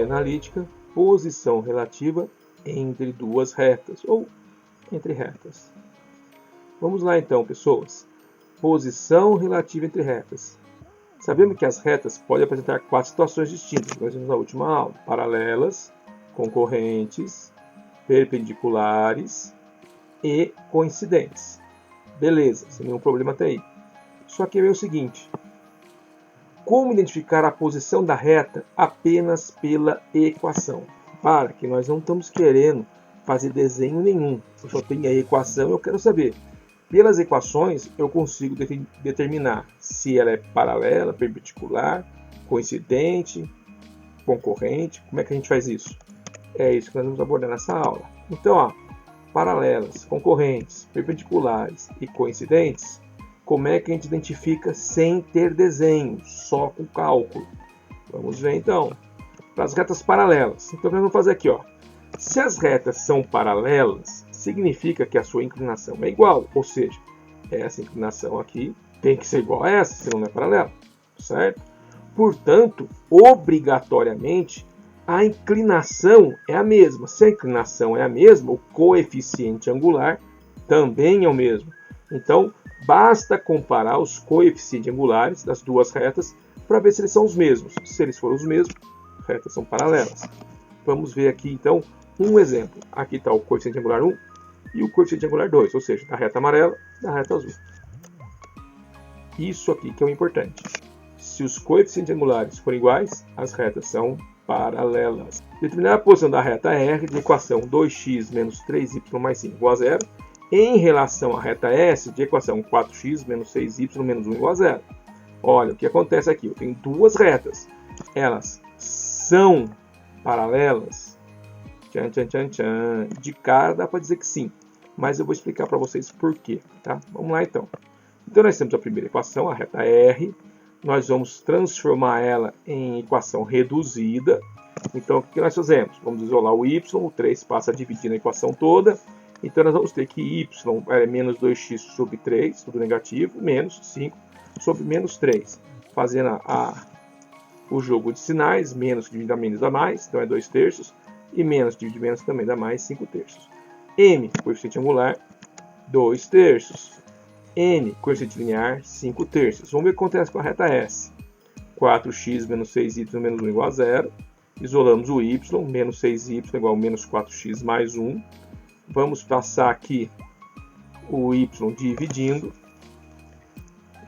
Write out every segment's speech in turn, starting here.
geometria analítica, posição relativa entre duas retas, ou entre retas. Vamos lá então, pessoas. Posição relativa entre retas. Sabemos que as retas podem apresentar 4 situações distintas, nós vimos na última aula. Paralelas, concorrentes, perpendiculares e coincidentes. Beleza, sem nenhum problema até aí. Só que é o seguinte, como identificar a posição da reta apenas pela equação? Para que nós não estamos querendo fazer desenho nenhum. Eu só tenho a equação e eu quero saber. Pelas equações eu consigo determinar se ela é paralela, perpendicular, coincidente, concorrente. Como é que a gente faz isso? É isso que nós vamos abordar nessa aula. Então, ó, paralelas, concorrentes, perpendiculares e coincidentes, como é que a gente identifica sem ter desenho, só com cálculo? Vamos ver então. Para as retas paralelas. Então, o que nós vamos fazer aqui, ó. Se as retas são paralelas, significa que a sua inclinação é igual. Ou seja, essa inclinação aqui tem que ser igual a essa, senão não é paralela. Certo? Portanto, obrigatoriamente, a inclinação é a mesma. Se a inclinação é a mesma, o coeficiente angular também é o mesmo. Então, basta comparar os coeficientes angulares das duas retas para ver se eles são os mesmos. Se eles forem os mesmos, as retas são paralelas. Vamos ver aqui, então, um exemplo. Aqui está o coeficiente angular 1 e o coeficiente angular 2, ou seja, da reta amarela e da reta azul. Isso aqui que é o importante. Se os coeficientes angulares forem iguais, as retas são paralelas. Determinar a posição da reta R de equação 2x menos 3y mais 5 igual a 0 em relação à reta S de equação 4x menos 6y menos 1 igual a 0. Olha, o que acontece aqui? Eu tenho duas retas. Elas são paralelas. Tchan, tchan, tchan, tchan. De cara dá para dizer que sim. Mas eu vou explicar para vocês por quê. Tá? Vamos lá então. Então nós temos a primeira equação, a reta R. Nós vamos transformar ela em equação reduzida. Então, o que nós fazemos? Vamos isolar o y, o 3 passa a dividir na equação toda. Então, nós vamos ter que y é menos 2x sobre 3, tudo negativo, menos 5 sobre menos 3. Fazendo o jogo de sinais, menos divide a menos dá mais, então é 2 terços. E menos divide menos também dá mais, 5 terços. M, coeficiente angular, 2 terços. N, coeficiente linear, 5 terços. Vamos ver o que acontece com a reta S. 4x menos 6y menos 1 igual a 0. Isolamos o y, menos 6y igual a menos 4x mais 1. Vamos passar aqui o y dividindo.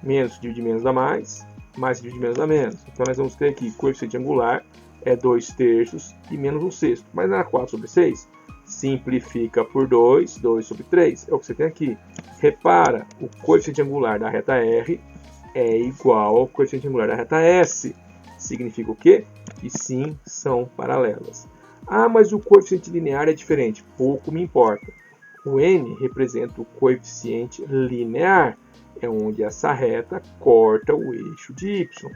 Menos divide menos dá mais divide menos dá menos. Então nós vamos ter aqui coeficiente angular é 2 terços e menos 1 sexto. Mas não era 4 sobre 6? Simplifica por 2, 2 sobre 3. É o que você tem aqui. Repara, o coeficiente angular da reta R é igual ao coeficiente angular da reta S. Significa o quê? Que sim, são paralelas. Ah, mas o coeficiente linear é diferente. Pouco me importa. O N representa o coeficiente linear. É onde essa reta corta o eixo de Y.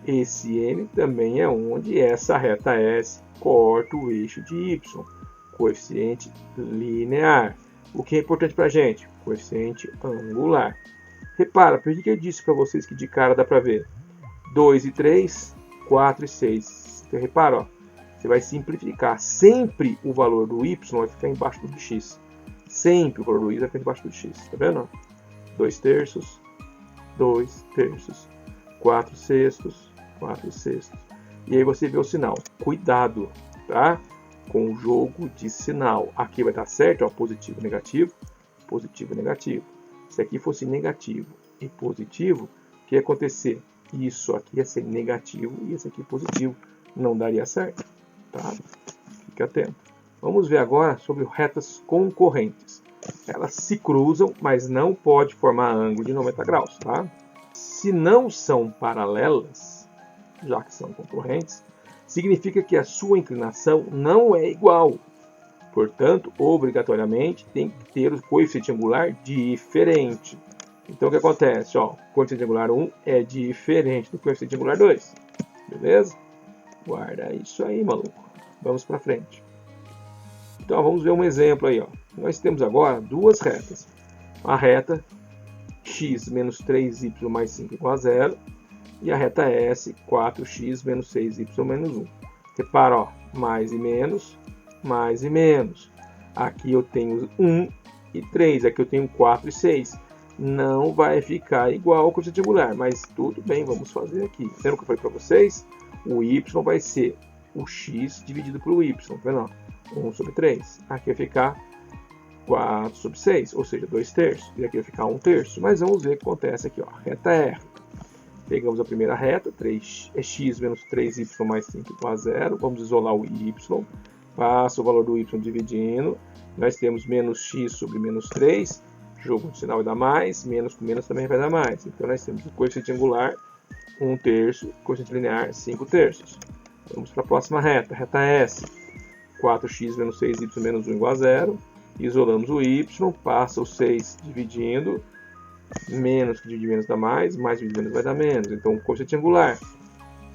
Esse N também é onde essa reta S corta o eixo de Y. Coeficiente linear. O que é importante para a gente? Coeficiente angular. Repara, por que eu disse para vocês que de cara dá para ver? 2 e 3, 4 e 6. Você repara, ó, você vai simplificar. Sempre o valor do y vai ficar embaixo do de x. Sempre o valor do y vai ficar embaixo do de x. Tá vendo? 2 terços, 2 terços, 4 sextos, 4 sextos. E aí você vê o sinal. Cuidado, tá? Com o jogo de sinal. Aqui vai estar certo, ó, positivo, negativo, positivo, negativo. Se aqui fosse negativo e positivo, o que ia acontecer? Isso aqui ia ser negativo e esse aqui positivo. Não daria certo, tá? Fique atento. Vamos ver agora sobre retas concorrentes. Elas se cruzam, mas não pode formar ângulo de 90 graus, tá? Se não são paralelas, já que são concorrentes, significa que a sua inclinação não é igual. Portanto, obrigatoriamente, tem que ter o coeficiente angular diferente. Então, o que acontece? Ó, o coeficiente angular 1 é diferente do coeficiente angular 2. Beleza? Guarda isso aí, maluco. Vamos para frente. Então, vamos ver um exemplo aí. Ó. Nós temos agora duas retas. A reta x menos 3y mais 5 igual a 0. E a reta S, 4x menos 6y menos 1. Repara, ó, mais e menos, mais e menos. Aqui eu tenho 1 e 3, aqui eu tenho 4 e 6. Não vai ficar igual ao coeficiente angular, mas tudo bem, vamos fazer aqui. Lembra que eu falei para vocês? O y vai ser o x dividido pelo y, tá vendo? 1 sobre 3. Aqui vai ficar 4 sobre 6, ou seja, 2 terços. E aqui vai ficar 1 terço. Mas vamos ver o que acontece aqui, ó. Reta R. Pegamos a primeira reta, 3 é x menos 3y mais 5 igual a 0. Vamos isolar o y. Passa o valor do y dividindo. Nós temos menos x sobre menos 3. Jogo de sinal vai dar mais. Menos com menos também vai dar mais. Então nós temos o coeficiente angular 1 terço. Coeficiente linear 5 terços. Vamos para a próxima reta. Reta S. 4x menos 6y menos 1 igual a 0. Isolamos o y. Passa o 6 dividindo. Menos que divide menos dá mais divide menos vai dar menos. Então, o coeficiente angular,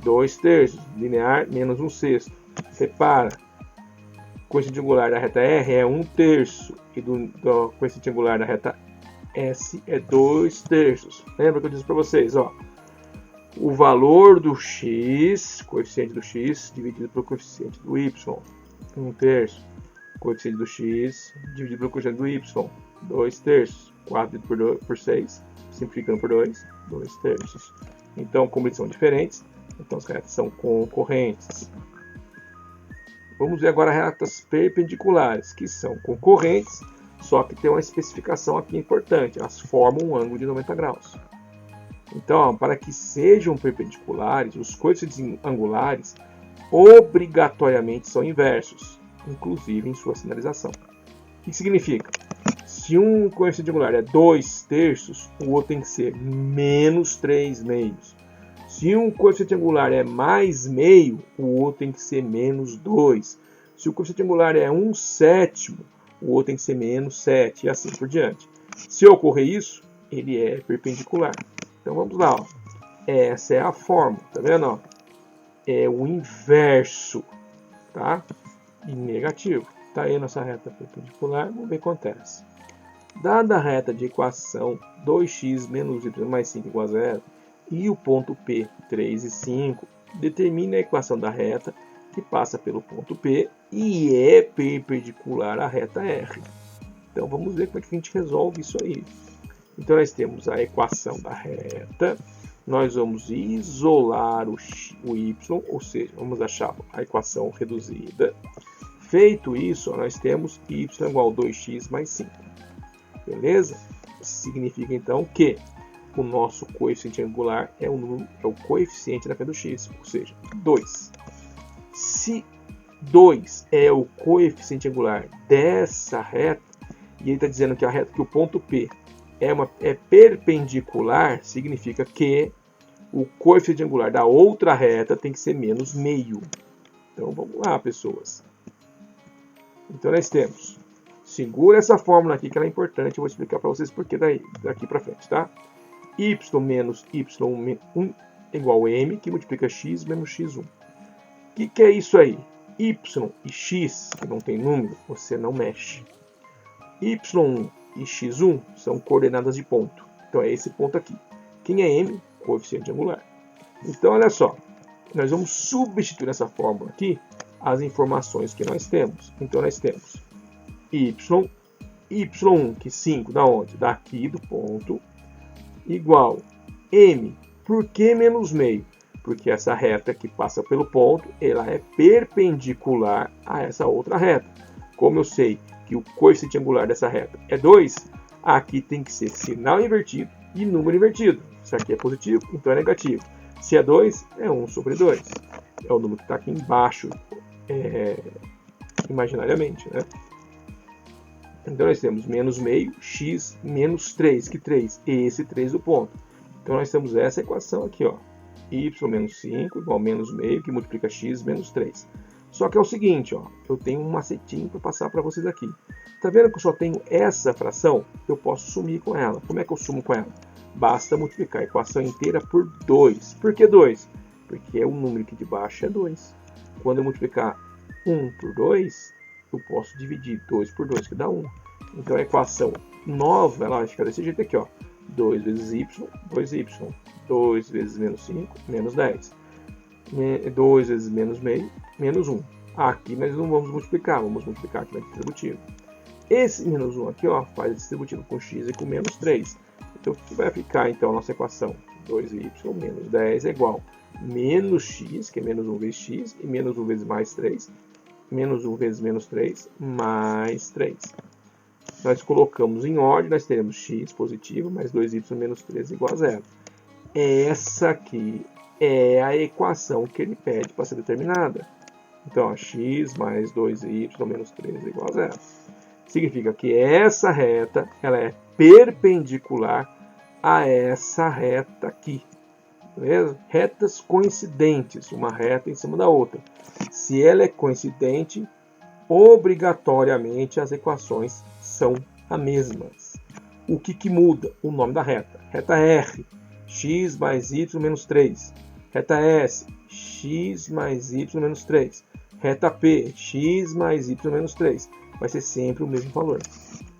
2 terços, linear, menos 1 sexto. Repara, o coeficiente angular da reta R é 1 terço, e do coeficiente angular da reta S é 2 terços. Lembra que eu disse para vocês, ó, o valor do x, coeficiente do x, dividido pelo coeficiente do y, 1 terço. Coeficiente do x, dividido pelo coeficiente do y, 2 terços. 4 dividido por 6, simplificando por 2, 2 terços. Então, como eles são diferentes, então as retas são concorrentes. Vamos ver agora retas perpendiculares, que são concorrentes, só que tem uma especificação aqui importante, elas formam um ângulo de 90 graus. Então, para que sejam perpendiculares, os coeficientes angulares obrigatoriamente são inversos, inclusive em sua sinalização. O que significa? Se um coeficiente angular é 2 terços, o outro tem que ser menos 3 meios. Se um coeficiente angular é mais meio, o outro tem que ser menos 2. Se o coeficiente angular é 1 sétimo, o outro tem que ser menos 7, e assim por diante. Se ocorrer isso, ele é perpendicular. Então vamos lá, ó. Essa é a fórmula, tá vendo? Ó? É o inverso, tá? E negativo. Tá aí a nossa reta perpendicular, vamos ver o que acontece. Dada a reta de equação 2x menos y mais 5 igual a 0 e o ponto P 3 e 5, determine a equação da reta que passa pelo ponto P e é perpendicular à reta R. Então vamos ver como é que a gente resolve isso aí. Então nós temos a equação da reta, nós vamos isolar o y, ou seja, vamos achar a equação reduzida. Feito isso, nós temos y igual a 2x mais 5. Beleza? Significa então que o nosso coeficiente angular é o coeficiente da frente do x, ou seja, 2. Se 2 é o coeficiente angular dessa reta, e ele está dizendo que a reta que o ponto P é perpendicular, significa que o coeficiente angular da outra reta tem que ser menos meio. Então vamos lá, pessoas. Então nós temos, segura essa fórmula aqui que ela é importante, eu vou explicar para vocês por que daqui para frente, tá? Y menos y1 igual a m, que multiplica x menos x1. O que é isso aí? Y e x, que não tem número, você não mexe. Y1 e x1 são coordenadas de ponto. Então é esse ponto aqui. Quem é m? Coeficiente angular. Então olha só, nós vamos substituir nessa fórmula aqui as informações que nós temos. Então nós temos y1, que 5, da onde? Daqui do ponto, igual m. Por que menos meio? Porque essa reta que passa pelo ponto, ela é perpendicular a essa outra reta. Como eu sei que o coeficiente angular dessa reta é 2, aqui tem que ser sinal invertido e número invertido. Se aqui é positivo, então é negativo. Se é 2, é 1 sobre 2. É o número que está aqui embaixo, imaginariamente, né? Então nós temos menos meio, x menos 3, que 3? Esse 3 do ponto. Então nós temos essa equação aqui, ó. Y menos 5 igual a menos meio, que multiplica x menos 3. Só que é o seguinte, ó, eu tenho um macetinho para passar para vocês aqui. Tá vendo que eu só tenho essa fração? Eu posso sumir com ela. Como é que eu sumo com ela? Basta multiplicar a equação inteira por 2. Por que 2? Porque o número aqui de baixo é 2. Quando eu multiplicar 1 por 2, eu posso dividir 2 por 2, que dá 1. Então a equação nova, ela vai ficar desse jeito aqui, ó. 2 vezes y, 2y. 2 vezes menos 5, menos 10. 2 vezes menos meio, menos 1. Aqui nós não vamos multiplicar, vamos multiplicar aqui na distributiva. Esse menos 1 aqui, ó, faz a distributiva com x e com menos 3. Então, o que vai ficar, então, a nossa equação? 2y menos 10 é igual a menos x, que é menos 1 vezes x, e menos 1 vezes mais 3, menos 1 vezes menos 3, mais 3. Nós colocamos em ordem, nós teremos x positivo, mais 2y menos 3 igual a 0. Essa aqui é a equação que ele pede para ser determinada. Então, ó, x mais 2y menos 3 igual a 0. Significa que essa reta ela é perpendicular a essa reta aqui. Beleza? Retas coincidentes, uma reta em cima da outra. Se ela é coincidente, obrigatoriamente as equações são as mesmas. O que muda? O nome da reta. Reta R, x mais y menos 3. Reta S, x mais y menos 3. Reta P, x mais y menos 3. Vai ser sempre o mesmo valor.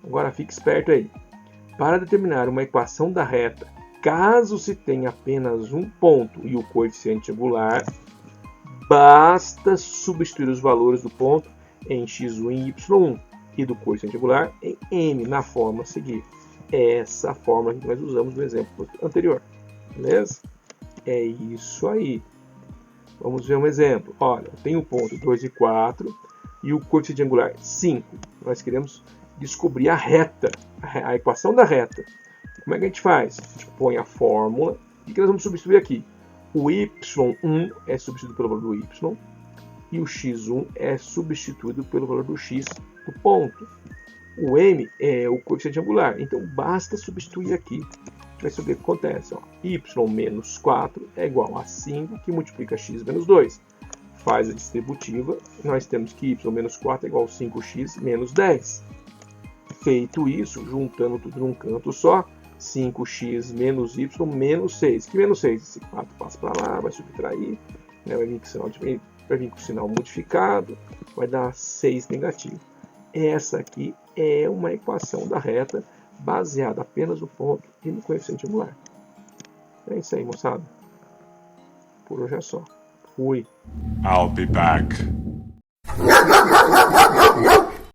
Agora fique esperto aí. Para determinar uma equação da reta, caso se tenha apenas um ponto e o coeficiente angular, basta substituir os valores do ponto em x1 e y1 e do coeficiente angular em m na fórmula a seguir. É essa fórmula que nós usamos no exemplo anterior. Beleza? É isso aí. Vamos ver um exemplo. Olha, eu tenho o ponto 2 e 4 e o coeficiente angular 5. Nós queremos descobrir a reta, a equação da reta. Como é que a gente faz? A gente põe a fórmula. O que nós vamos substituir aqui? O y1 é substituído pelo valor do y e o x1 é substituído pelo valor do x do ponto. O m é o coeficiente angular, então basta substituir aqui. A gente vai saber o que acontece. Ó. Y menos 4 é igual a 5, que multiplica x menos 2. Faz a distributiva, nós temos que y menos 4 é igual a 5x menos 10. Feito isso, juntando tudo num canto só, 5x menos y menos 6. Que menos 6? Esse 4 passa para lá, vai subtrair, né? Vai vir com o sinal modificado, vai dar 6 negativo. Essa aqui é uma equação da reta baseada apenas no ponto e no coeficiente angular. É isso aí, moçada. Por hoje é só. Fui. I'll be back.